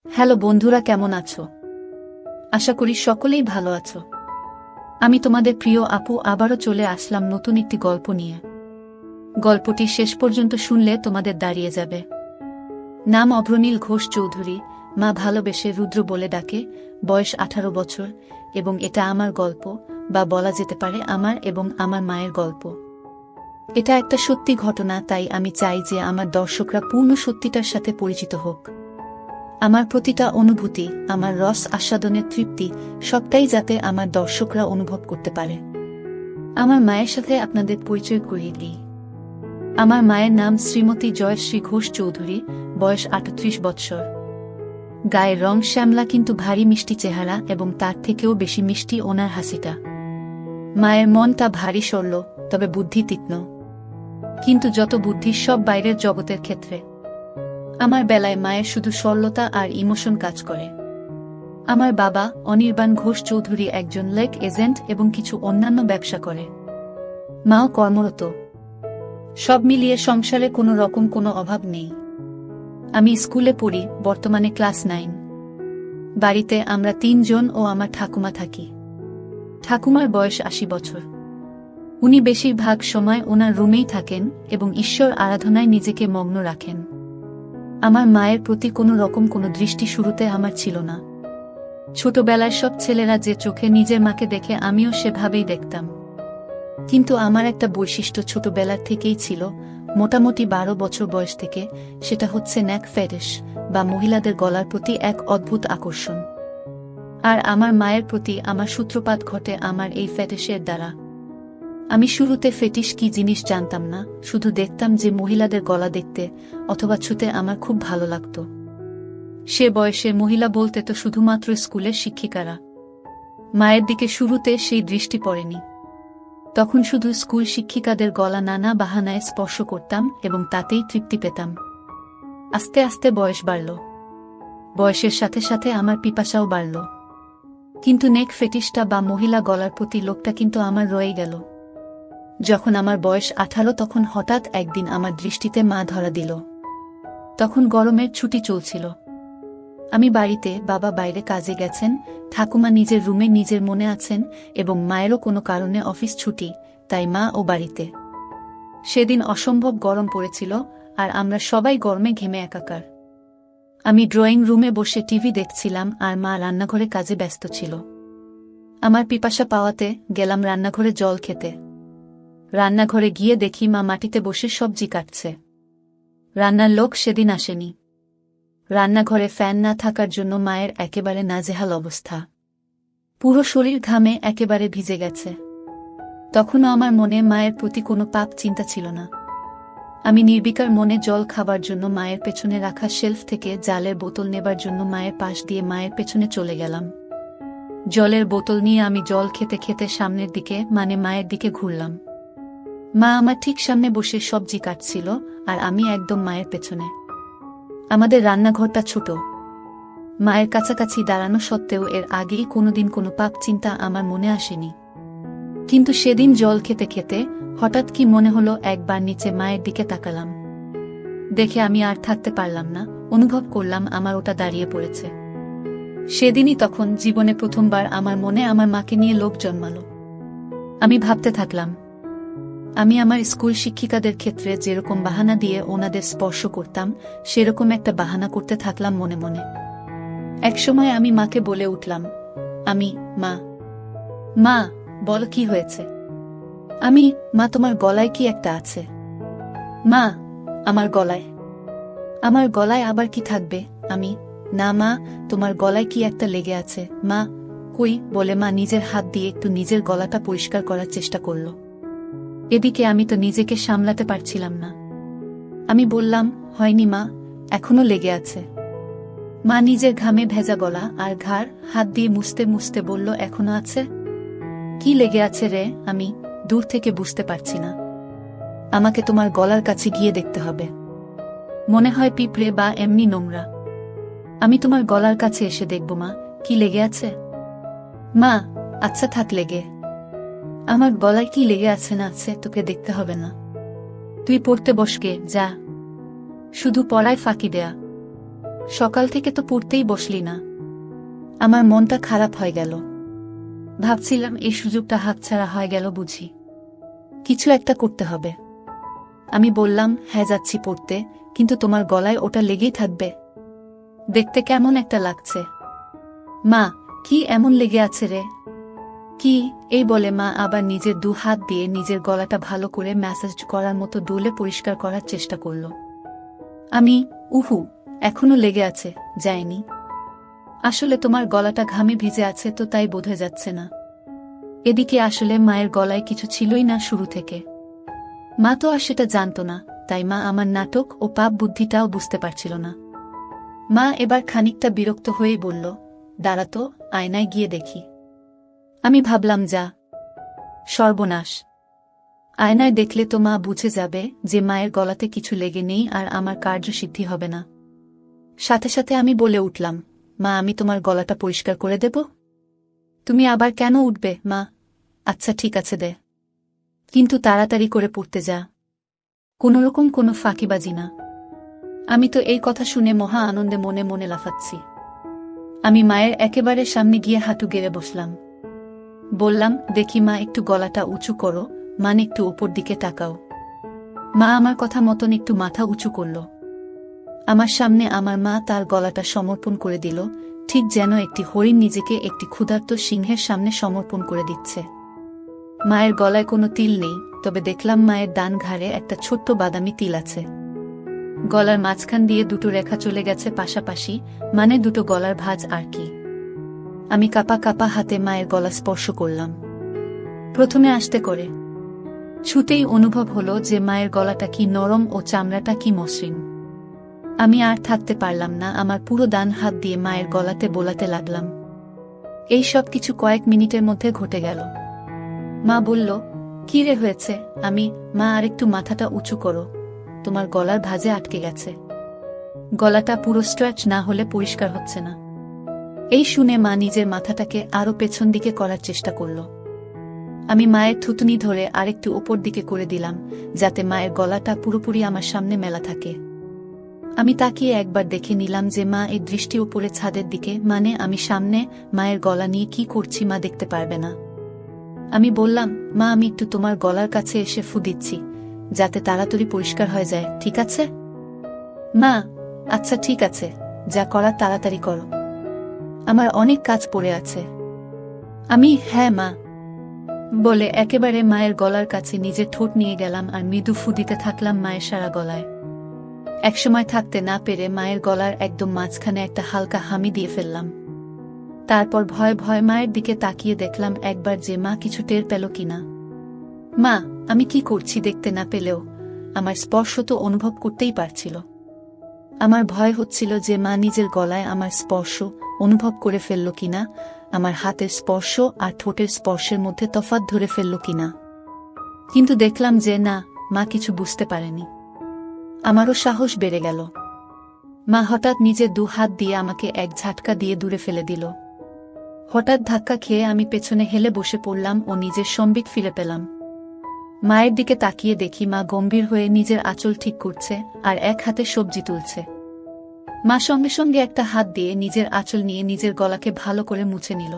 Hello বন্ধুরা, কেমন আছো? আশা করি সকলেই ভালো আছো। আমি তোমাদের প্রিয় আপু আবারও চলে আসলাম নতুন একটি গল্প নিয়ে। গল্পটি শেষ পর্যন্ত শুনলে তোমাদের দাঁড়িয়ে যাবে। নাম অভ্রনীল ঘোষ চৌধুরী, মা ভালোবেসে রুদ্র বলে ডাকে, বয়স 18 বছর, এবং এটা আমার গল্প, বা বলা যেতে পারে আমার এবং আমার মায়ের গল্প। এটা একটা সত্যি ঘটনা, তাই আমি চাই যে আমার দর্শকরা পূর্ণ সত্যিটার সাথে পরিচিত হোক। আমার প্রতিটা অনুভূতি, আমার রস আস্বাদনের তৃপ্তি, সবটাই যাতে আমার দর্শকরা অনুভব করতে পারে। আমার মায়ের সাথে আপনাদের পরিচয় করিয়ে দিই। আমার মায়ের নাম শ্রীমতী জয়শ্রী ঘোষ চৌধুরী, বয়স 38 বৎসর। গায়ের রং শ্যামলা, কিন্তু ভারী মিষ্টি চেহারা, এবং তার থেকেও বেশি মিষ্টি ওনার হাসিটা। মায়ের মনটা ভারী সরল, তবে বুদ্ধি তীক্ষ্ণ। কিন্তু যত বুদ্ধি, সব বাইরের জগতের ক্ষেত্রে। আমার বেলায় মায়ের শুধু সরলতা আর ইমোশন কাজ করে। আমার বাবা অনির্বাণ ঘোষ চৌধুরী একজন লেক এজেন্ট এবং কিছু অন্যান্য ব্যবসা করে। মাও কর্মরত। সব মিলিয়ে সংসারে কোনো রকম কোনো অভাব নেই। আমি স্কুলে পড়ি, বর্তমানে ক্লাস 9। বাড়িতে আমরা 3 জন ও আমার ঠাকুমা থাকি। ঠাকুমার বয়স 80 বছর। উনি বেশিরভাগ সময় ওনার রুমেই থাকেন এবং ঈশ্বর আরাধনায় নিজেকে মগ্ন রাখেন। আমার মায়ের প্রতি কোনো রকম কোনো দৃষ্টি শুরুতে আমার ছিল না। ছোটবেলায় সব ছেলেরা যে চোখে নিজের মাকে দেখে, আমিও সেভাবেই দেখতাম। কিন্তু আমার একটা বৈশিষ্ট্য ছোটবেলার থেকেই ছিল, মোটামুটি 12 বছর বয়স থেকে, সেটা হচ্ছে নেক ফেটিশ, বা মহিলাদের গলার প্রতি এক অদ্ভুত আকর্ষণ। আর আমার মায়ের প্রতি আমার সূত্রপাত ঘটে আমার এই ফেটিশের দ্বারা। আমি শুরুতে ফেটিশ কি জিনিস জানতাম না, শুধু দেখতাম যে মহিলাদের গলা দেখতে অথবা ছুঁতে আমার খুব ভালো লাগত। সে বয়সে মহিলা বলতে তো শুধুমাত্র স্কুলের শিক্ষিকারা। মায়ের দিকে শুরুতে সেই দৃষ্টি পড়েনি। তখন শুধু স্কুল শিক্ষিকাদের গলা নানা বাহানায় স্পর্শ করতাম এবং তাতেই তৃপ্তি পেতাম। আস্তে আস্তে বয়স বাড়ল। বয়সের সাথে সাথে আমার পিপাসাও বাড়ল। কিন্তু নেক ফেটিশটা বা মহিলা গলার প্রতি লোকটা কিন্তু আমার রয়ে গেল। যখন আমার বয়স 18, তখন হঠাৎ একদিন আমার দৃষ্টিতে মা ধরা দিল। তখন গরমের ছুটি চলছিল। আমি বাড়িতে, বাবা বাইরে কাজে গেছেন, ঠাকুমা নিজের রুমে নিজের মনে আছেন, এবং মায়েরও কোনো কারণে অফিস ছুটি, তাই মা ও বাড়িতে। সেদিন অসম্ভব গরম পড়েছিল, আর আমরা সবাই গরমে ঘেমে একাকার। আমি ড্রয়িং রুমে বসে টিভি দেখছিলাম, আর মা রান্নাঘরে কাজে ব্যস্ত ছিল। আমার পিপাসা পাওয়াতে গেলাম রান্নাঘরে জল খেতে। রান্নাঘরে গিয়ে দেখি মা মাটিতে বসে সবজি কাটছে। রান্নার লোক সেদিন আসেনি। রান্নাঘরে ফ্যান না থাকার জন্য মায়ের একেবারে নাজেহাল অবস্থা। পুরো শরীর ঘামে একেবারে ভিজে গেছে। তখনও আমার মনে মায়ের প্রতি কোনো পাপ চিন্তা ছিল না। আমি নির্বিকার মনে জল খাবার জন্য মায়ের পেছনে রাখা শেলফ থেকে জালের বোতল নেবার জন্য মায়ের পাশ দিয়ে মায়ের পেছনে চলে গেলাম। জলের বোতল নিয়ে আমি জল খেতে খেতে সামনের দিকে, মানে মায়ের দিকে ঘুরলাম। মা আমার ঠিক সামনে বসে সবজি কাটছিল, আর আমি একদম মায়ের পেছনে। আমাদের রান্নাঘরটা ছোট। মায়ের কাছাকাছি দাঁড়ানো সত্ত্বেও এর আগেই কোনোদিন কোনো পাপ চিন্তা আমার মনে আসেনি। কিন্তু সেদিন জল খেতে খেতে হঠাৎ কি মনে হলো, একবার নিচে মায়ের দিকে তাকালাম। দেখে আমি আর থাকতে পারলাম না, অনুভব করলাম আমার ওটা দাঁড়িয়ে পড়েছে। সেদিনই তখন জীবনে প্রথমবার আমার মনে আমার মাকে নিয়ে লোভ জন্মালো। আমি ভাবতে থাকলাম, আমি আমার স্কুল শিক্ষিকাদের ক্ষেত্রে যেরকম বাহানা দিয়ে ওনাদের স্পর্শ করতাম, সেরকম একটা বাহানা করতে থাকলাম মনে মনে। একসময় আমি মাকে বলে উঠলাম, মা, মা, বলো কি হয়েছে? মা, তোমার গলায় কি একটা আছে? মা, আমার গলায় আবার কি থাকবে? না মা, তোমার গলায় কি একটা লেগে আছে। মা, কই, বলে মা নিজের হাত দিয়ে একটু নিজের গলাটা পরিষ্কার করার চেষ্টা করল। এদিকে আমি তো নিজেকে সামলাতে পারছিলাম না। আমি বললাম, হয়নি মা, এখনো লেগে আছে। মা নিজের ঘামে ভেজা গলা আর ঘাড় হাত দিয়ে মুছতে মুছতে বলল, এখনো আছে? কি লেগে আছে রে? আমি দূর থেকে বুঝতে পারছি না। আমাকে তোমার গলার কাছে গিয়ে দেখতে হবে। মনে হয় পিঁপড়ে বা এমনি নোংরা। আমি তোমার গলার কাছে এসে দেখব মা, কি লেগে আছে। মা, আচ্ছা থাক লেগে। আমার গলায় কি লেগে আছে না আছে তোকে দেখতে হবে না। তুই পড়তে বসকে, যা। শুধু পড়ায় ফাঁকি দেয়া। সকাল থেকে তো পড়তেই বসলি না। আমার মনটা খারাপ হয়ে গেল। ভাবছিলাম এই সুযোগটা হাতছাড়া হয়ে গেল বুঝি। কিছু একটা করতে হবে। আমি বললাম, হ্যাঁ যাচ্ছি পড়তে, কিন্তু তোমার গলায় ওটা লেগেই থাকবে। দেখতে কেমন একটা লাগছে। মা, কি এমন লেগে আছে রে? কি? এই বলে মা আবার নিজের 2 হাত দিয়ে নিজের গলাটা ভালো করে ম্যাসাজ করার মতো ডলে পরিষ্কার করার চেষ্টা করল। আমি, উহু, এখনো লেগে আছে, যায়নি। আসলে তোমার গলাটা ঘামে ভিজে আছে তো তাই বোঝা যাচ্ছে না। এদিকে আসলে মায়ের গলায় কিছু ছিলই না শুরু থেকে। মা তো আর সেটা জানত না, তাই মা আমার নাটক ও পাপ বুদ্ধিটাও বুঝতে পারছিল না। মা এবার খানিকটা বিরক্ত হয়েই বলল, দাঁড়াতো, আয়নায় গিয়ে দেখি। আমি ভাবলাম, যা সর্বনাশ। আয়নায় দেখলে তো মা বুঝে যাবে যে মায়ের গলাতে কিছু লেগে নেই আর আমার কার্যসিদ্ধি হবে না। সাথে সাথে আমি বলে উঠলাম, মা আমি তোমার গলাটা পরিষ্কার করে দেব? তুমি আবার কেন উঠবে মা? আচ্ছা ঠিক আছে দে, কিন্তু তাড়াতাড়ি করে পড়তে যা, কোনোরকম কোনো ফাঁকিবাজি না। আমি তো এই কথা শুনে মহা আনন্দে মনে মনে লাফাচ্ছি। আমি মায়ের একেবারে সামনে গিয়ে হাঁটু গেড়ে বসলাম। বললাম, দেখি মা একটু গলাটা উঁচু করো, মানে একটু উপর দিকে তাকাও। মা আমার কথা মতন একটু মাথা উঁচু করল। আমার সামনে আমার মা তার গলাটা সমর্পণ করে দিল, ঠিক যেন একটি হরিণ নিজেকে একটি ক্ষুধার্ত সিংহের সামনে সমর্পণ করে দিচ্ছে। মায়ের গলায় কোনো তিল নেই, তবে দেখলাম মায়ের ডান ঘাড়ে একটা ছোট্ট বাদামি তিল আছে। গলার মাঝখান দিয়ে 2 রেখা চলে গেছে পাশাপাশি, মানে 2 গলার ভাঁজ আর কি। আমি কাপা কাপা হাতে মায়ের গলা স্পর্শ করলাম। প্রথমে আস্তে করে, ছুটেই অনুভব হলো যে মায়ের গলাটা কি নরম ও চামড়াটা কি মসৃণ। আমি আর থাকতে পারলাম না, আমার পুরো ডান হাত দিয়ে মায়ের গলাতে বোলাতে লাগলাম। এই সব কিছু কয়েক মিনিটের মধ্যে ঘটে গেল। মা বলল, কি রে হয়েছে? আমি, মা আরেকটু মাথাটা উঁচু করো, তোমার গলার ভাঁজে আটকে গেছে। গলাটা পুরো স্ট্রেচ না হলে পরিষ্কার হচ্ছে না। এই শুনে মা নিজের মাথাটাকে আরো পেছন দিকে করার চেষ্টা করল। আমি মায়ের থুতনি ধরে আরেকটু ওপর দিকে করে দিলাম, যাতে মায়ের গলাটা পুরোপুরি আমার সামনে মেলা থাকে। আমি তাকিয়ে একবার দেখে নিলাম যে মা এই দৃষ্টি উপরে ছাদের দিকে, মানে আমি সামনে মায়ের গলা নিয়ে কি করছি মা দেখতে পারবে না। আমি বললাম, মা আমি একটু তোমার গলার কাছে এসে ফু দিচ্ছি, যাতে তাড়াতাড়ি পরিষ্কার হয়ে যায়, ঠিক আছে? মা, আচ্ছা ঠিক আছে, যা করার তাড়াতাড়ি করো, আমার অনেক কাজ পড়ে আছে। আমি, হ্যাঁ মা বলে একেবারে মায়ের গলার কাছে নিজের ঠোঁট নিয়ে গেলাম আর মৃদু ফু দিতে থাকলাম মায়ের সারা গলায়। একসময় থাকতে না পেরে মায়ের গলার একদম মাঝখানে একটা হালকা হামি দিয়ে ফেললাম। তারপর ভয় ভয় মায়ের দিকে তাকিয়ে দেখলাম একবার যে মা কিছু টের পেল কিনা। মা আমি কি করছি দেখতে না পেলেও আমার স্পর্শ তো অনুভব করতেই পারছিল। আমার ভয় হচ্ছিল যে মা নিজের গলায় আমার স্পর্শ অনুভব করে ফেলল কিনা, আমার হাতের স্পর্শ আর ঠোঁটের স্পর্শের মধ্যে তফাৎ ধরে ফেলল কিনা। কিন্তু দেখলাম যে না, মা কিছু বুঝতে পারেনি। আমারও সাহস বেড়ে গেল। মা হঠাৎ নিজের 2 হাত দিয়ে আমাকে এক ঝাটকা দিয়ে দূরে ফেলে দিল। হঠাৎ ধাক্কা খেয়ে আমি পেছনে হেলে বসে পড়লাম ও নিজের সম্বিত ফিরে পেলাম। মায়ের দিকে তাকিয়ে দেখি মা গম্ভীর হয়ে নিজের আঁচল ঠিক করছে আর এক হাতে সবজি তুলছে। মা সঙ্গে সঙ্গে একটা হাত দিয়ে নিজের আঁচল নিয়ে নিজের গলাকে ভালো করে মুছে নিল।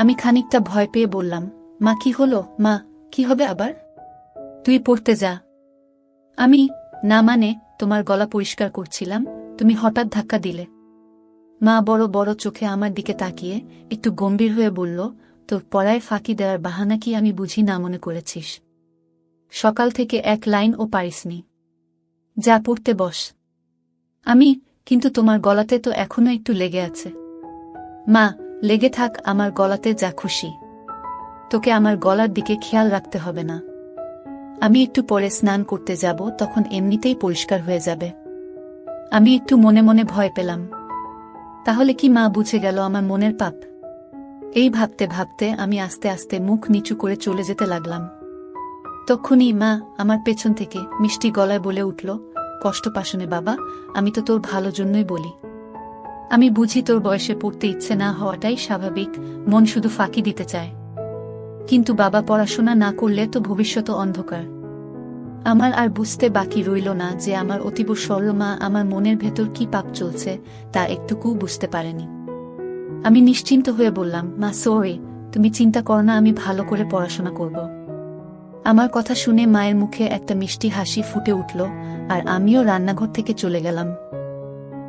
আমি খানিকটা ভয় পেয়ে বললাম, মা কি হলো? মা কি হবে আবার? তুই পড়তে যা। আমি, না মানে তোমার গলা পরিষ্কার করছিলাম, তুমি হঠাৎ ধাক্কা দিলে। মা বড় বড় চোখে আমার দিকে তাকিয়ে একটু গম্ভীর হয়ে বলল, তোর পড়ায় ফাঁকি দেওয়ার বাহানা কি আমি বুঝি না মনে করেছিস? সকাল থেকে এক লাইনও পারিসনি, যা পড়তে বস। আমি, কিন্তু তোমার গলাতে তো এখনো একটু লেগে আছে। মা, লেগে থাক আমার গলাতে যা খুশি, তোকে আমার গলার দিকে খেয়াল রাখতে হবে না। আমি একটু পরে স্নান করতে যাব, তখন এমনিতেই পরিষ্কার হয়ে যাবে। আমি একটু মনে মনে ভয় পেলাম, তাহলে কি মা বুঝে গেল আমার মনের পাপ? এই ভাবতে ভাবতে আমি আস্তে আস্তে মুখ নিচু করে চলে যেতে লাগলাম। তখনই মা আমার পেছন থেকে মিষ্টি গলায় বলে উঠল, কষ্ট পাশনে বাবা, আমি তো তোর ভালো জন্যই বলি। আমি বুঝি তোর বয়সে পড়তে ইচ্ছে না হওয়াটাই স্বাভাবিক, মন শুধু ফাঁকি দিতে চায়। কিন্তু বাবা পড়াশোনা না করলে তো ভবিষ্যৎ অন্ধকার। আমার আর বুঝতে বাকি রইল না যে আমার অতীব সরল মা আমার মনের ভেতর কি পাপ চলছে তা একটুকু বুঝতে পারেনি। আমি নিশ্চিন্ত হয়ে বললাম, মা সরি, তুমি চিন্তা করো না, আমি ভালো করে পড়াশোনা করব। আমার কথা শুনে মায়ের মুখে একটা মিষ্টি হাসি ফুটে উঠল, আর আমিও রান্নাঘর থেকে চলে গেলাম।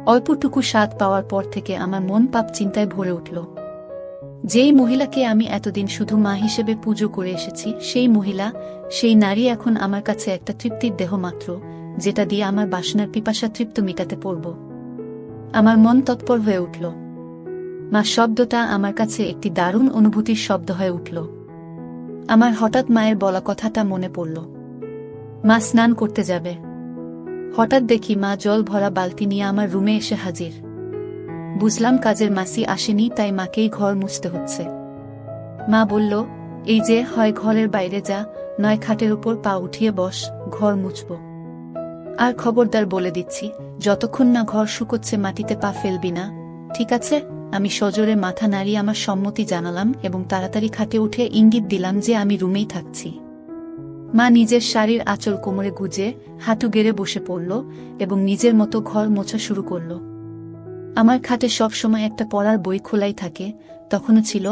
অল্পটুকু স্বাদ পাওয়ার পর থেকে আমার মন পাপ চিন্তায় ভরে উঠল। যেই মহিলাকে আমি এতদিন শুধু মা হিসেবে পুজো করে এসেছি, সেই মহিলা, সেই নারী এখন আমার কাছে একটা তৃপ্তির দেহ মাত্র, যেটা দিয়ে আমার বাসনার পিপাসা তৃপ্ত মিটাতে পারব। আমার মন তৎপর হয়ে উঠল। মা শব্দটা আমার কাছে একটি দারুণ অনুভূতির শব্দ হয়ে উঠল। আমার হঠাৎ মায়ের বলা কথাটা মনে পড়ল, মা স্নান করতে যাবে। হঠাৎ দেখি মা জল ভরা বালতি নিয়ে আমার রুমে এসে হাজির। বুঝলাম কাজের মাসি আসেনি, তাই মাকেই ঘর মুছতে হচ্ছে। মা বলল, এই যে, হয় ঘরের বাইরে যা, নয় খাটের উপর পা উঠিয়ে বস, ঘর মুছব। আর খবরদার বলে দিচ্ছি, যতক্ষণ না ঘর শুকোচ্ছে মাটিতে পা ফেলবি না, ঠিক আছে? আমি সজোরে মাথা নাড়িয়ে আমার সম্মতি জানালাম এবং তাড়াতাড়ি খাটে উঠে ইঙ্গিত দিলাম যে আমি রুমেই থাকছি। মা নিজের শাড়ির আঁচল কোমরে গুজে হাঁটু গেড়ে বসে পড়ল এবং নিজের মতো ঘর মোছা শুরু করল। আমার খাটে সব সময় একটা পড়ার বই খোলাই থাকে, তখনও ছিল,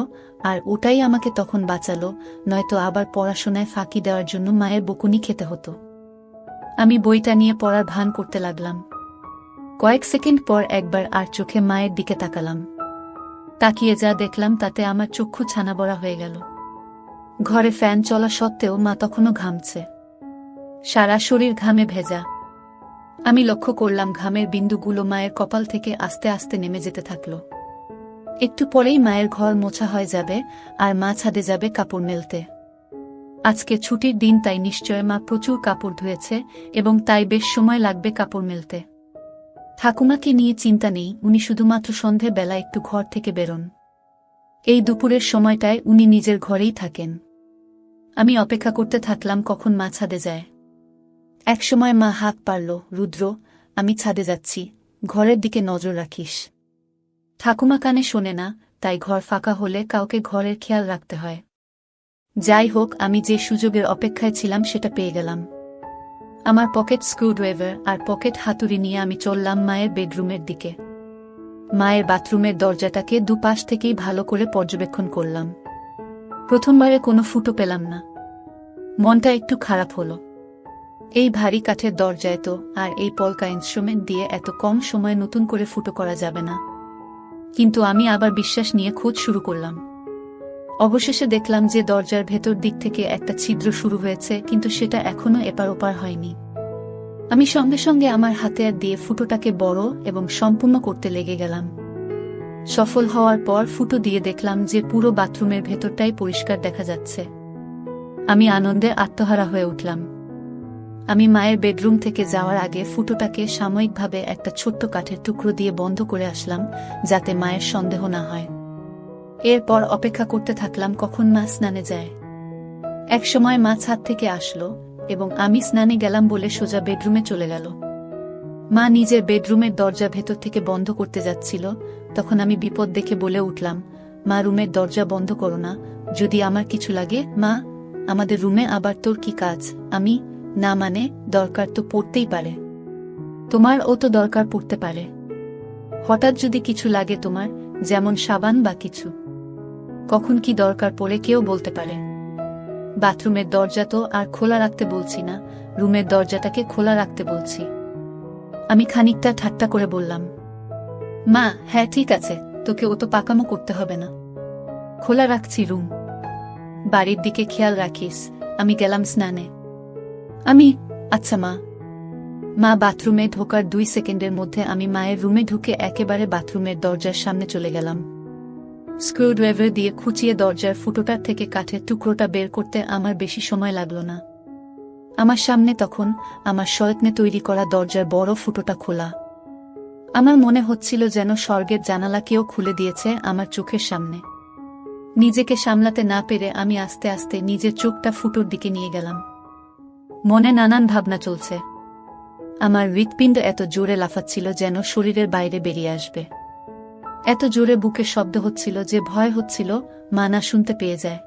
আর ওটাই আমাকে তখন বাঁচালো, নয়তো আবার পড়াশোনায় ফাঁকি দেওয়ার জন্য মায়ের বকুনি খেতে হতো। আমি বইটা নিয়ে পড়ার ভান করতে লাগলাম। কয়েক সেকেন্ড পর একবার আর চোখে মায়ের দিকে তাকালাম। তাকিয়ে যা দেখলাম তাতে আমার চক্ষু ছানাবড়া হয়ে গেল। ঘরে ফ্যান চলা সত্ত্বেও মা তখনও ঘামছে, সারা শরীর ঘামে ভেজা। আমি লক্ষ্য করলাম ঘামের বিন্দুগুলো মায়ের কপাল থেকে আস্তে আস্তে নেমে যেতে থাকল। একটু পরেই মায়ের ঘর মোছা হয়ে যাবে আর মা ছাদে যাবে কাপড় মেলতে। আজকে ছুটির দিন, তাই নিশ্চয় মা প্রচুর কাপড় ধুয়েছে এবং তাই বেশ সময় লাগবে কাপড় মেলতে। ঠাকুমাকে নিয়ে চিন্তা নেই, উনি শুধুমাত্র সন্ধে বেলা একটু ঘর থেকে বেরোন। এই দুপুরের সময়টায় উনি নিজের ঘরেই থাকেন। আমি অপেক্ষা করতে থাকলাম কখন মা ছাদে যায়। একসময় মা হাত পারল, রুদ্র, আমি ছাদে যাচ্ছি, ঘরের দিকে নজর রাখিস। ঠাকুমা কানে শোনে না, তাই ঘর ফাঁকা হলে কাউকে ঘরের খেয়াল রাখতে হয়। যাই হোক, আমি যে সুযোগের অপেক্ষায় ছিলাম সেটা পেয়ে গেলাম। আমার পকেট স্ক্রুড্রাইভার আর পকেট হাতুড়ি নিয়ে আমি চললাম মায়ের বেডরুমের দিকে। মায়ের বাথরুমের দরজাটাকে দুপাশ থেকেই ভালো করে পর্যবেক্ষণ করলাম। প্রথমবারে কোনো ফুটো পেলাম না। মনটা একটু খারাপ হলো। এই ভারী কাঠের দরজায় তো আর এই পলকা ইনস্ট্রুমেন্ট দিয়ে এত কম সময়ে নতুন করে ফুটো করা যাবে না। কিন্তু আমি আবার বিশ্বাস নিয়ে খোঁজ শুরু করলাম। অবশেষে দেখলাম যে দরজার ভেতর দিক থেকে একটা ছিদ্র শুরু হয়েছে, কিন্তু সেটা এখনো এপার ওপার হয়নি। আমি সঙ্গে সঙ্গে আমার হাতিয়ার দিয়ে ফুটোটাকে বড় এবং সম্পূর্ণ করতে লেগে গেলাম। সফল হওয়ার পর ফুটো দিয়ে দেখলাম যে পুরো বাথরুমের ভেতরটাই পরিষ্কার দেখা যাচ্ছে। আমি আনন্দে আত্মহারা হয়ে উঠলাম। আমি মায়ের বেডরুম থেকে যাওয়ার আগে ফুটোটাকে সাময়িকভাবে একটা ছোট্ট কাঠের টুকরো দিয়ে বন্ধ করে আসলাম, যাতে মায়ের সন্দেহ না হয়। এরপর অপেক্ষা করতে থাকলাম কখন মা স্নানে যায়। একসময় মা ছাদ থেকে আসলো এবং আমি স্নানে গেলাম বলে সোজা বেডরুমে চলে গেল। মা নিজের বেডরুমের দরজা ভেতর থেকে বন্ধ করতে যাচ্ছিল, তখন আমি বিপদ দেখে বলে উঠলাম, মা, রুমের দরজা বন্ধ করো না, যদি আমার কিছু লাগে। মা, আমাদের রুমে আবার তোর কি কাজ? আমি, না মানে, দরকার তো পড়তেই পারে। তোমার ও তো দরকার পড়তে পারে। হঠাৎ যদি কিছু লাগে তোমার, যেমন সাবান বা কিছু। কখন কি দরকার পড়ে কেউ বলতে পারে। বাথরুমের দরজা তো আর খোলা রাখতে বলছি না, রুমের দরজাটাকে খোলা রাখতে বলছি। আমি খানিকটা ঠাট্টা করে বললাম। মা, হ্যাঁ ঠিক আছে, তোকে ও তো পাকামো করতে হবে না, খোলা রাখছি রুম। বাড়ির দিকে খেয়াল রাখিস। আমি গেলাম স্নানে। আমি, আচ্ছা মা। মা বাথরুমে ঢোকার 2 সেকেন্ডের মধ্যে আমি মায়ের রুমে ঢুকে একেবারে বাথরুমের দরজার সামনে চলে গেলাম। স্ক্রুড্রাইভার দিয়ে খুঁচিয়ে দরজার ফুটোটার থেকে কাঠের টুকরোটা বের করতে আমার বেশি সময় লাগলো না। আমার সামনে তখন আমার সযত্নে তৈরি করা দরজার বড় ফুটোটা খোলা। আমার মনে হচ্ছিল যেন স্বর্গের জানালা কেউ খুলে দিয়েছে আমার চোখের সামনে। নিজেকে সামলাতে না পেরে আমি আস্তে আস্তে নিজের চোখটা ফুটোর দিকে নিয়ে গেলাম। মনে নানান ভাবনা চলছে। আমার হৃৎপিণ্ড এত জোরে লাফাচ্ছিল যেন শরীরের বাইরে বেরিয়ে আসবে। এত জোরে বুকে শব্দ হচ্ছিল যে ভয় হচ্ছিল মা না শুনতে পেয়ে যায়।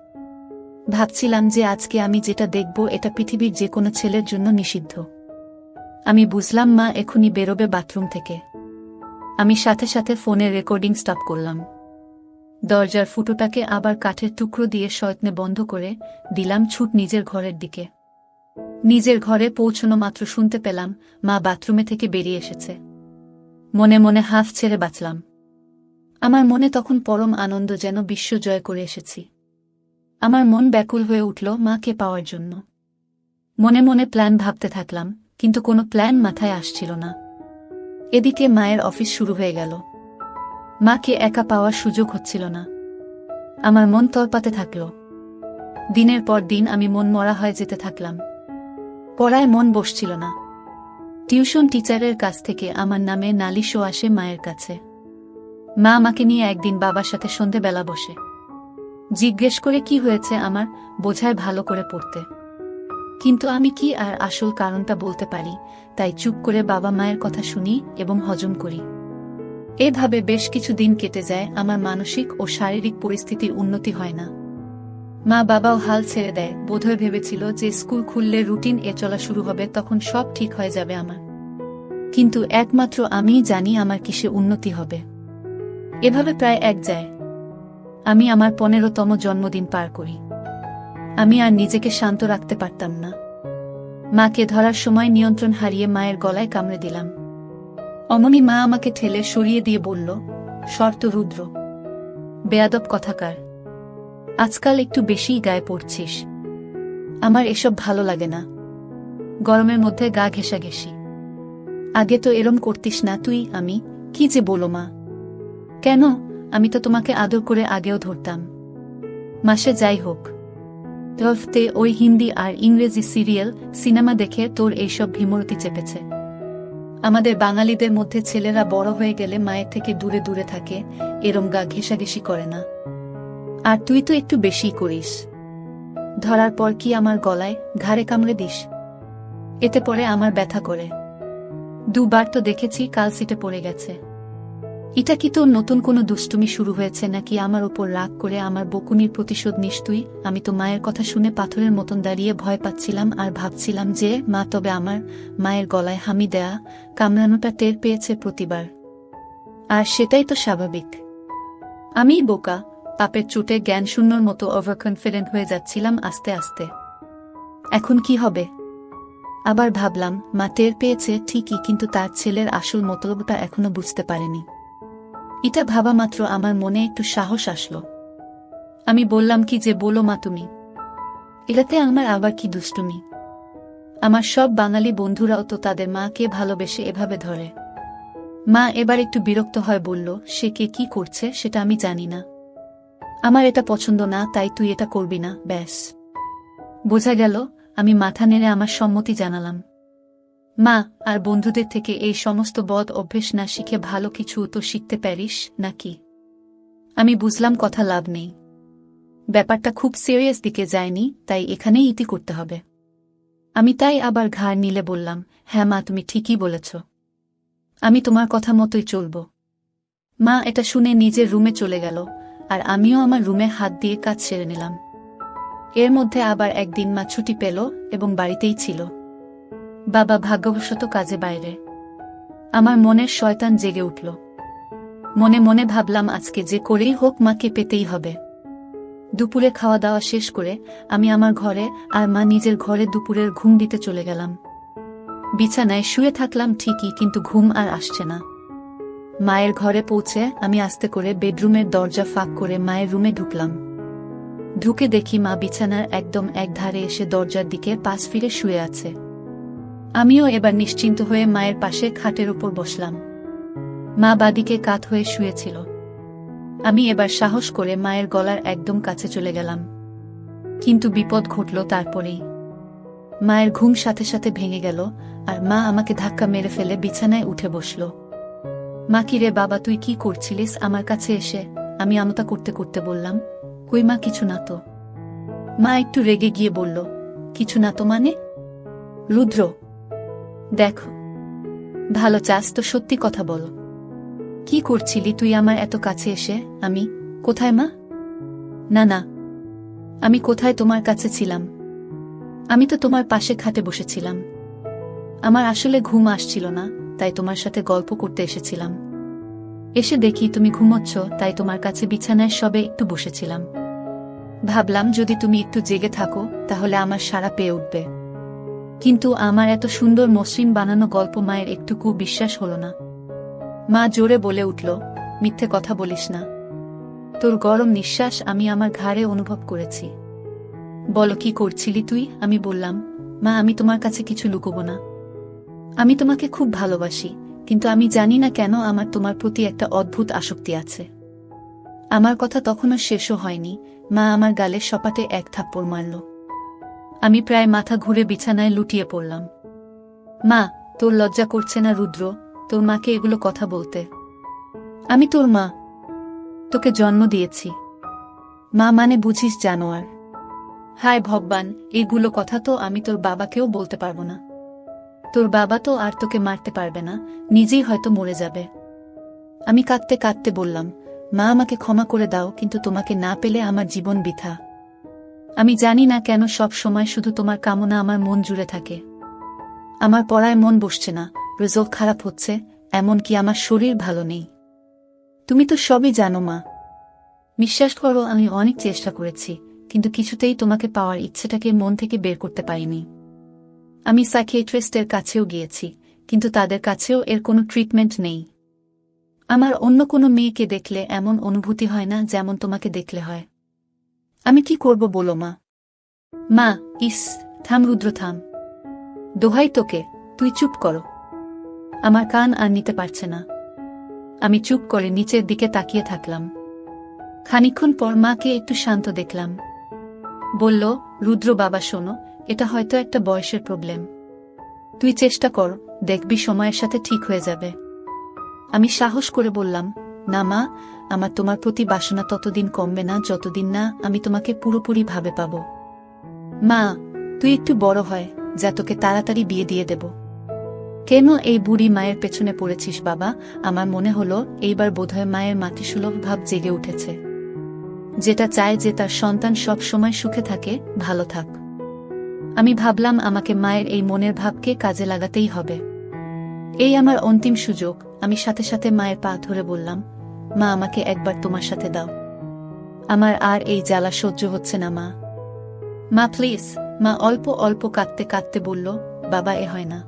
ভাবছিলাম যে আজকে আমি যেটা দেখব এটা পৃথিবীর যে কোনো ছেলের জন্য নিষিদ্ধ। আমি বুঝলাম মা এখনই বেরোবে বাথরুম থেকে। আমি সাথে সাথে ফোনের রেকর্ডিং স্টপ করলাম। দরজার ফুটোটাকে আবার কাঠের টুকরো দিয়ে সযত্নে বন্ধ করে দিলাম ছুট নিজের ঘরের দিকে। নিজের ঘরে পৌঁছনো মাত্র শুনতে পেলাম মা বাথরুমে থেকে বেরিয়ে এসেছে। মনে মনে হাফ ছেড়ে বাঁচলাম। আমার মনে তখন পরম আনন্দ, যেন বিশ্ব জয় করে এসেছি। আমার মন ব্যাকুল হয়ে উঠল মাকে পাওয়ার জন্য। মনে মনে প্ল্যান ভাবতে থাকলাম, কিন্তু কোনো প্ল্যান মাথায় আসছিল না। এদিকে মায়ের অফিস শুরু হয়ে গেল। মাকে একা পাওয়ার সুযোগ হচ্ছিল না। আমার মন তরপাতে থাকল। দিনের পর দিন আমি মন মরা হয়ে যেতে থাকলাম। পড়ায় মন বসছিল না। টিউশন টিচারের কাছ থেকে আমার নামে নালিশও আসে মায়ের কাছে। মা আমাকে নিয়ে একদিন বাবার সাথে সন্ধেবেলা বসে। জিজ্ঞেস করে কি হয়েছে আমার, বোঝায় ভালো করে পড়তে। কিন্তু আমি কি আর আসল কারণটা বলতে পারি, তাই চুপ করে বাবা মায়ের কথা শুনি এবং হজম করি। এভাবে বেশ কিছু দিন কেটে যায়। আমার মানসিক ও শারীরিক পরিস্থিতির উন্নতি হয় না। মা বাবাও হাল ছেড়ে দেয়। বোধহয় ভেবেছিল যে স্কুল খুললে রুটিন চলা শুরু হবে, তখন সব ঠিক হয়ে যাবে আমার। কিন্তু একমাত্র আমিই জানি আমার কিসে উন্নতি হবে। এভাবে প্রায় এক যায়। আমি আমার 15তম জন্মদিন পার করি। আমি আর নিজেকে শান্ত রাখতে পারতাম না। মাকে ধরার সময় নিয়ন্ত্রণ হারিয়ে মায়ের গলায় কামড়ে দিলাম। অমনি মা আমাকে ঠেলে সরিয়ে দিয়ে বলল, শর্ত রুদ্র, বেয়াদব কথাকার, আজকাল একটু বেশিই গায়ে পড়ছিস। আমার এসব ভালো লাগে না। গরমের মধ্যে গা ঘেঁষাঘেঁষি। আগে তো এরম করতিস না তুই। আমি কি যে বলো মা। কেন? আমি তো তোমাকে আদর করে আগেও ধরতাম। মাসে যাই হোক, হফতে ওই হিন্দি আর ইংরেজি সিরিয়াল সিনেমা দেখে তোর এইসব ভীমরতি চেপেছে। আমাদের বাঙালিদের মধ্যে ছেলেরা বড় হয়ে গেলে মায়ের থেকে দূরে দূরে থাকে, এরম গা ঘেঁষাঘেঁষি করে না। আর তুই তো একটু বেশিই করিস। ধরার পর কি আমার গলায় ঘাড়ে কামড়ে দিস? এতে পরে আমার ব্যথা করে। 2 বার তো দেখেছি কাল সিটে পড়ে গেছে। এটা কি তোর নতুন কোনো দুষ্টুমি শুরু হয়েছে নাকি আমার উপর রাগ করে আমার বকুনির প্রতিশোধ নিস তুই? আমি তো মায়ের কথা শুনে পাথরের মতন দাঁড়িয়ে ভয় পাচ্ছিলাম আর ভাবছিলাম যে মা তবে আমার মায়ের গলায় হামি দেয়া কামড়ানোটা টের পেয়েছে প্রতিবার। আর সেটাই তো স্বাভাবিক। আমিই বোকা, পাপের চোটে জ্ঞানশূন্যর মতো ওভার কনফিডেন্ট হয়ে যাচ্ছিলাম আস্তে আস্তে। এখন কি হবে? আবার ভাবলাম মা টের পেয়েছে ঠিকই, কিন্তু তার ছেলের আসল মতলবটা এখনো বুঝতে পারেনি। এটা ভাবা মাত্র আমার মনে একটু সাহস আসলো। আমি বললাম, কি যে বলো মা তুমি, এটাতে আমার আবার কি দুষ্টুমি? আমার সব বাঙালি বন্ধুরাও তো তাদের মাকে ভালোবেসে এভাবে ধরে। মা এবার একটু বিরক্ত হয়, বলল, সে কে কি করছে সেটা আমি জানি না। আমার এটা পছন্দ না, তাই তুই এটা করবি না, ব্যাস। বোঝা গেল। আমি মাথা নেড়ে আমার সম্মতি জানালাম। মা, আর বন্ধুদের থেকে এই সমস্ত বদ অভ্যেস না শিখে ভালো কিছু তো শিখতে পারিস নাকি? আমি বুঝলাম কথা লাভ নেই। ব্যাপারটা খুব সিরিয়াস দিকে যায়নি, তাই এখানেই ইতি করতে হবে। আমি তাই আবার ঘাড় নিলে বললাম, হ্যাঁ মা, তুমি ঠিকই বলেছ। আমি তোমার কথা মতোই চলব। মা এটা শুনে নিজের রুমে চলে গেল, আর আমিও আমার রুমে হাত দিয়ে কাজ সেরে নিলাম। এর মধ্যে আবার একদিন মা ছুটি পেল এবং বাড়িতেই ছিল। বাবা ভাগ্যবশত কাজে বাইরে। আমার মনের শয়তান জেগে উঠল। মনে মনে ভাবলাম আজকে যে করেই হোক মাকে পেতেই হবে। দুপুরে খাওয়া দাওয়া শেষ করে আমি আমার ঘরে আর মা নিজের ঘরে দুপুরের ঘুম দিতে চলে গেলাম। বিছানায় শুয়ে থাকলাম ঠিকই, কিন্তু ঘুম আর আসছে না। মায়ের ঘরে পৌঁছে আমি আস্তে করে বেডরুমের দরজা ফাঁক করে মায়ের রুমে ঢুকলাম। ঢুকে দেখি মা বিছানার একদম এক ধারে এসে দরজার দিকে পাশ ফিরে শুয়ে আছে। আমিও এবার নিশ্চিন্ত হয়ে মায়ের পাশে খাটের উপর বসলাম। মা বাদিকে কাত হয়ে শুয়েছিল। আমি এবার সাহস করে মায়ের গলার একদম কাছে চলে গেলাম। কিন্তু বিপদ ঘটল তারপরেই। মায়ের ঘুম সাথে সাথে ভেঙে গেল, আর মা আমাকে ধাক্কা মেরে ফেলে বিছানায় উঠে বসল। মা, কি রে বাবা, তুই কি করছিলিস আমার কাছে এসে? আমি আমতা করতে করতে বললাম, কই মা, কিছু না তো। মা একটু রেগে গিয়ে বলল, কিছু না তো মানে? রুদ্র, দেখো, ভালো চাস তো সত্যি কথা বল। কি করছিলি তুই আমার এত কাছে এসে? আমি কোথায় মা? না না, আমি কোথায় তোমার কাছে ছিলাম? আমি তো তোমার পাশে খাটে বসেছিলাম। আমার আসলে ঘুম আসছিল না, তাই তোমার সাথে গল্প করতে এসেছিলাম। এসে দেখি তুমি ঘুমোচ্ছ, তাই তোমার কাছে বিছানায় সবে একটু বসেছিলাম। ভাবলাম যদি তুমি একটু জেগে থাকো তাহলে আমার সাড়া পেয়ে উঠবে। কিন্তু আমার এত সুন্দর মসৃণ বানানো গল্প মায়ের একটুকু বিশ্বাস হল না। মা জোরে বলে উঠল, মিথ্যে কথা বলিস না। তোর গরম নিঃশ্বাস আমি আমার ঘাড়ে অনুভব করেছি। বলো কি করছিলি তুই? আমি বললাম, মা আমি তোমার কাছে কিছু লুকোবো না। আমি তোমাকে খুব ভালোবাসি, কিন্তু আমি জানি না কেন আমার তোমার প্রতি একটা অদ্ভুত আসক্তি আছে। আমার কথা তখনও শেষও হয়নি, মা আমার গালে সপাটে এক থাপ্পড় মারল। আমি প্রায় মাথা ঘুরে বিছানায় লুটিয়ে পড়লাম। মা, তোর লজ্জা করছে না রুদ্র, তোর মাকে এগুলো কথা বলতে? আমি তোর মা, তোকে জন্ম দিয়েছি। মা মানে বুঝিস জানোয়ার। হায় ভগবান, এইগুলো কথা তো আমি তোর বাবাকেও বলতে পারবো না। তোর বাবা তো আর তোকে মারতে পারবে না, নিজেই হয়তো মরে যাবে। আমি কাঁদতে কাঁদতে বললাম, মা আমাকে ক্ষমা করে দাও, কিন্তু তোমাকে না পেলে আমার জীবন বৃথা। আমি জানি না কেন সব সময় শুধু তোমার কামনা আমার মন জুড়ে থাকে। আমার পড়ায় মন বসছে না, রেজাল্ট খারাপ হচ্ছে, এমনকি আমার শরীর ভালো নেই। তুমি তো সবই জানো মা। বিশ্বাস করো, আমি অনেক চেষ্টা করেছি, কিন্তু কিছুতেই তোমাকে পাওয়ার ইচ্ছেটাকে মন থেকে বের করতে পারিনি। আমি সাইকিয়াট্রিস্টের কাছেও গিয়েছি, কিন্তু তাদের কাছেও এর কোনো ট্রিটমেন্ট নেই। আমার অন্য কোনো মেয়েকে দেখলে এমন অনুভূতি হয় না যেমন তোমাকে দেখলে হয়। আমি কি করব বলো মা? মা, ইস, থাম রুদ্র থাম। দোহাই তোকে, তুই চুপ করো। আমার কান আর নিতে পারছে না। আমি চুপ করে নিচের দিকে তাকিয়ে থাকলাম। খানিকক্ষণ পর মাকে একটু শান্ত দেখলাম। বলল, রুদ্র বাবা শোনো, এটা হয়তো একটা বয়সের প্রবলেম। তুই চেষ্টা কর, দেখবি সময়ের সাথে ঠিক হয়ে যাবে। আমি সাহস করে বললাম, না মা, আমার তোমার প্রতি বাসনা ততদিন কমবে না যতদিন না আমি তোমাকে পুরোপুরি ভাবে পাব। মা, তুই একটু বড় হয় যা, তোকে তাড়াতাড়ি বিয়ে দিয়ে দেব। কেন এই বুড়ি মায়ের পেছনে পড়েছিস বাবা? আমার মনে হলো এইবার বোধহয় মায়ের মাতৃসুলভ ভাব জেগে উঠেছে, যেটা চায় যে তার সন্তান সব সময় সুখে থাকে, ভালো থাক। আমি ভাবলাম আমাকে মায়ের এই মনের ভাবকে কাজে লাগাতেই হবে। এই আমার অন্তিম সুযোগ। আমি সাথে সাথে মায়ের পা ধরে বললাম, মা আমাকে একবার তোমার সাথে দাও। আমার আর এই জ্বালা সহ্য হচ্ছে না মা। মা প্লিজ। মা অল্প অল্প কাঁদতে কাঁদতে বলল, বাবা এ হয় না।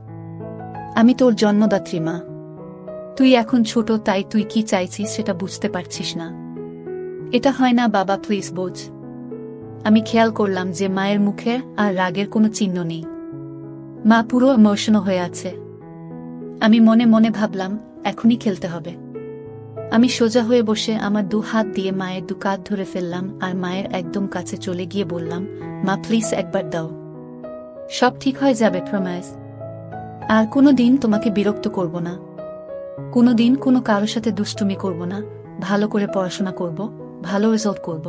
আমি তোর জন্মদাত্রী মা। তুই এখন ছোট, তাই তুই কি চাইছিস সেটা বুঝতে পারছিস না। এটা হয় না বাবা, প্লিজ বোঝ। আমি খেয়াল করলাম যে মায়ের মুখে আর রাগের কোনো চিহ্ন নেই। মা পুরো ইমোশনাল হয়ে আছে। আমি মনে মনে ভাবলাম, এখনই খেলতে হবে। আমি সোজা হয়ে বসে আমার দু হাত দিয়ে মায়ের দু কাঁধ ধরে ফেললাম আর মায়ের একদম কাছে চলে গিয়ে বললাম, মা প্লিজ একবার দাও। সব ঠিক হয়ে যাবে, প্রমিস। আর কোনো দিন তোমাকে বিরক্ত করব না। কোনো দিন কোনো কারোর সাথে দুষ্টুমি করব না। ভালো করে পড়াশোনা করব, ভালো রেজাল্ট করব।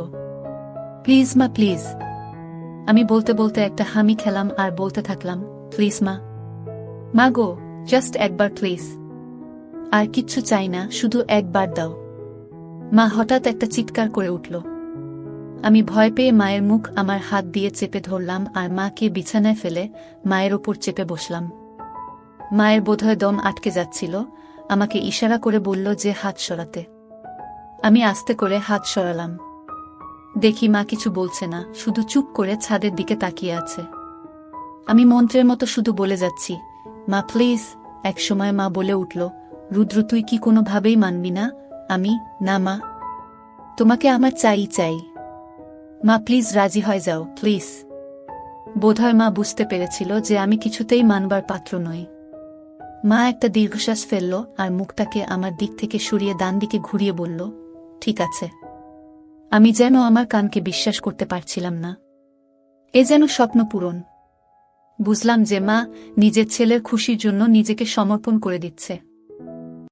প্লিজ মা, প্লিজ। আমি বলতে বলতে একটা হামি খেলাম আর বলতে থাকলাম, প্লিজ মা। মা গো, জাস্ট একবার প্লিজ। আর কিচ্ছু চাই না, শুধু একবার দাও। মা হঠাৎ একটা চিৎকার করে উঠল। আমি ভয় পেয়ে মায়ের মুখ আমার হাত দিয়ে চেপে ধরলাম আর মাকে বিছানায় ফেলে মায়ের ওপর চেপে বসলাম। মায়ের বোধহয় দম আটকে যাচ্ছিল, আমাকে ইশারা করে বলল যে হাত সরাতে। আমি আস্তে করে হাত সরালাম। দেখি মা কিছু বলছে না, শুধু চুপ করে ছাদের দিকে তাকিয়ে আছে। আমি মন্ত্রের মতো শুধু বলে যাচ্ছি, মা প্লিজ। একসময় মা বলে উঠল, রুদ্র তুই কি কোনোভাবেই মানবি না? আমি, না মা, তোমাকে আমার চাই চাই। মা প্লিজ রাজি হয়ে যাও, প্লিজ। বোধহয় মা বুঝতে পেরেছিল যে আমি কিছুতেই মানবার পাত্র নই। মা একটা দীর্ঘশ্বাস ফেলল আর মুখটাকে আমার দিক থেকে সরিয়ে ডান দিকে ঘুরিয়ে বলল, ঠিক আছে। আমি যেন আমার কানকে বিশ্বাস করতে পারছিলাম না। এ যেন স্বপ্ন পূরণ। বুঝলাম যে মা নিজের ছেলের খুশির জন্য নিজেকে সমর্পণ করে দিচ্ছে।